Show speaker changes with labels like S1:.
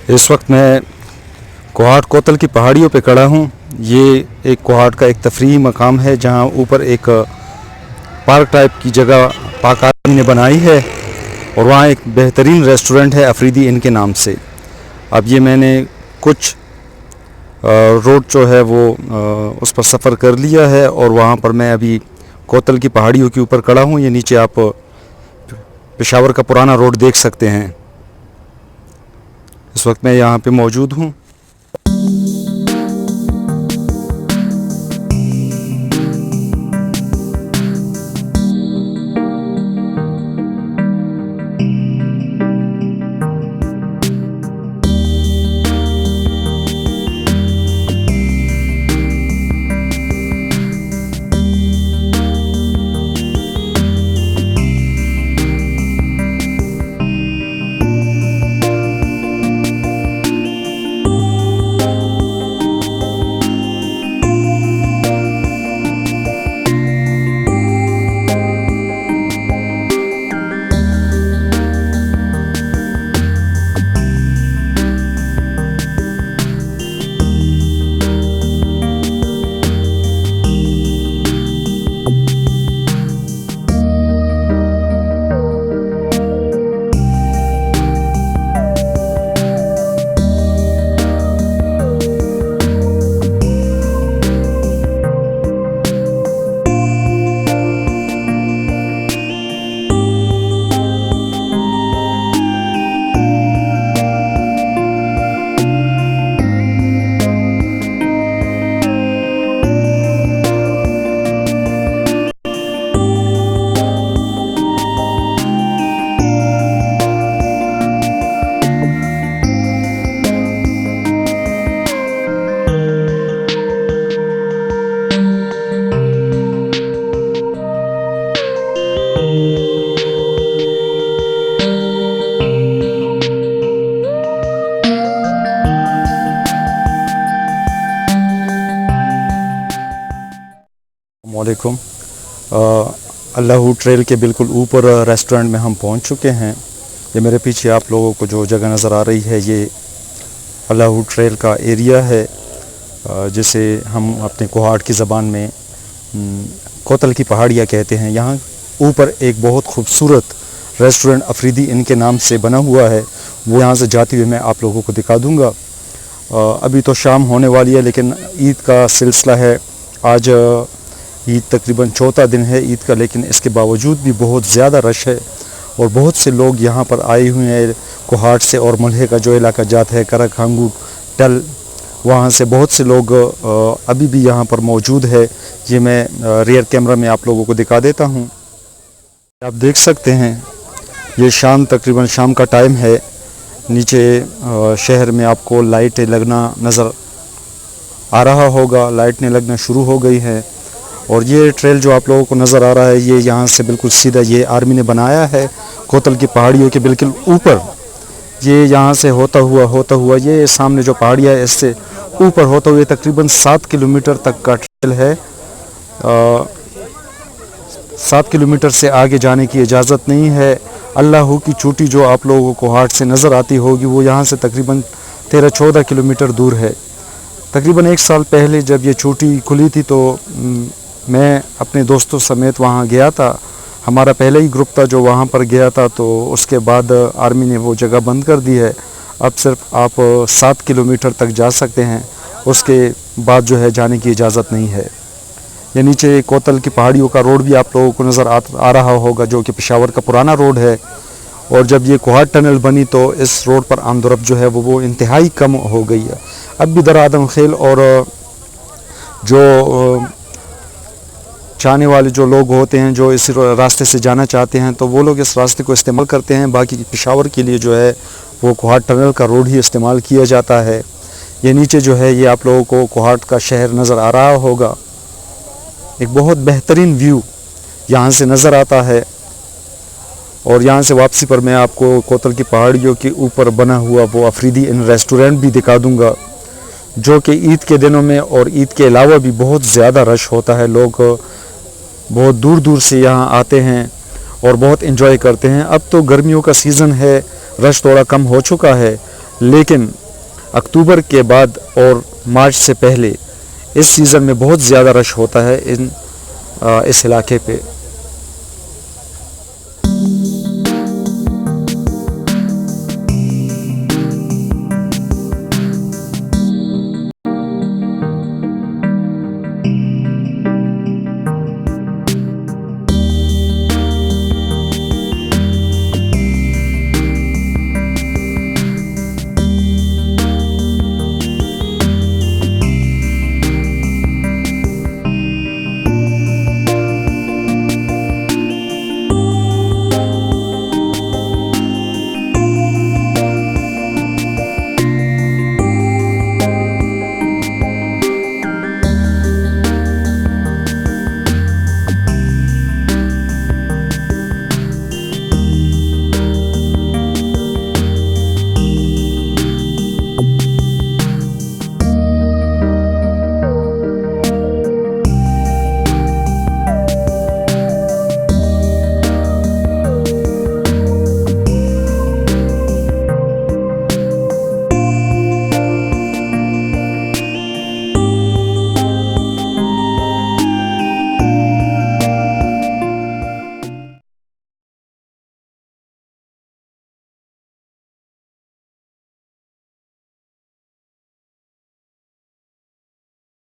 S1: इस वक्त मैं कोहाट कोतल की पहाड़ियों पे खड़ा हूँ। ये एक कोहाट का एक तफरीही मकाम है जहाँ ऊपर एक पार्क टाइप की जगह पाक आदमी ने बनाई है और वहाँ एक बेहतरीन रेस्टोरेंट है अफरीदी इन के नाम से। अब ये मैंने कुछ रोड जो है वो उस पर सफ़र कर लिया है और वहाँ पर मैं अभी कोतल की पहाड़ियों के ऊपर खड़ा हूँ। ये नीचे आप पेशावर का पुराना रोड देख सकते हैं। इस वक्त मैं यहाँ पे मौजूद हूँ। वालेकुम। अल्लाहू ट्रेल के बिल्कुल ऊपर रेस्टोरेंट में हम पहुंच चुके हैं। ये मेरे पीछे आप लोगों को जो जगह नज़र आ रही है ये अल्लाहू ट्रेल का एरिया है, जिसे हम अपने कोहाट की ज़बान में कोतल की पहाड़ियाँ कहते हैं। यहाँ ऊपर एक बहुत खूबसूरत रेस्टोरेंट अफरीदी इन के नाम से बना हुआ है, वो यहाँ से जाते हुए मैं आप लोगों को दिखा दूँगा। अभी तो शाम होने वाली है लेकिन ईद का सिलसिला है। आज ईद तकरीबन चौथा दिन है ईद का, लेकिन इसके बावजूद भी बहुत ज़्यादा रश है और बहुत से लोग यहाँ पर आए हुए हैं। कोहाट से और मलहे का जो इलाका जाता है करक हांगू टल, वहाँ से बहुत से लोग अभी भी यहाँ पर मौजूद है। ये मैं रियर कैमरा में आप लोगों को दिखा देता हूँ। आप देख सकते हैं ये शाम तकरीबन शाम का टाइम है। नीचे शहर में आपको लाइटें लगना नज़र आ रहा होगा, लाइटें लगना शुरू हो गई है। और ये ट्रेल जो आप लोगों को नज़र आ रहा है ये यहाँ से बिल्कुल सीधा ये आर्मी ने बनाया है कोतल की पहाड़ियों के बिल्कुल ऊपर। ये यहाँ से होता हुआ ये सामने जो पहाड़ियाँ है इससे ऊपर होता हुआ तकरीबन 7 किलोमीटर तक का ट्रेल है। 7 किलोमीटर से आगे जाने की इजाज़त नहीं है। अल्लाहू की चोटी जो आप लोगों को कोहाट से नज़र आती होगी वो यहाँ से तकरीबन 13-14 किलोमीटर दूर है। तकरीबन 1 साल पहले जब ये चोटी खुली थी तो मैं अपने दोस्तों समेत वहाँ गया था। हमारा पहले ही ग्रुप था जो वहाँ पर गया था, तो उसके बाद आर्मी ने वो जगह बंद कर दी है। अब सिर्फ आप 7 किलोमीटर तक जा सकते हैं, उसके बाद जो है जाने की इजाज़त नहीं है। ये नीचे कोतल की पहाड़ियों का रोड भी आप लोगों को नज़र आ रहा होगा जो कि पेशावर का पुराना रोड है। और जब ये कोहाट टनल बनी तो इस रोड पर आमदोरफ्त जो है वो इंतहाई कम हो गई है। अब भी दर आदम खेल और जो चाहने वाले जो लोग होते हैं जो इस रास्ते से जाना चाहते हैं तो वो लोग इस रास्ते को इस्तेमाल करते हैं। बाकी पेशावर के लिए जो है वो कोहाट टनल का रोड ही इस्तेमाल किया जाता है। ये नीचे जो है ये आप लोगों को कोहाट का शहर नज़र आ रहा होगा। एक बहुत बेहतरीन व्यू यहाँ से नज़र आता है। और यहाँ से वापसी पर मैं आपको कोतल की पहाड़ियों के ऊपर बना हुआ वो अफरीदी इन रेस्टोरेंट भी दिखा दूँगा, जो कि ईद के दिनों में और ईद के अलावा भी बहुत ज़्यादा रश होता है। लोग बहुत दूर दूर से यहाँ आते हैं और बहुत इंजॉय करते हैं। अब तो गर्मियों का सीज़न है, रश थोड़ा कम हो चुका है, लेकिन अक्टूबर के बाद और मार्च से पहले इस सीज़न में बहुत ज़्यादा रश होता है इस इलाके पे।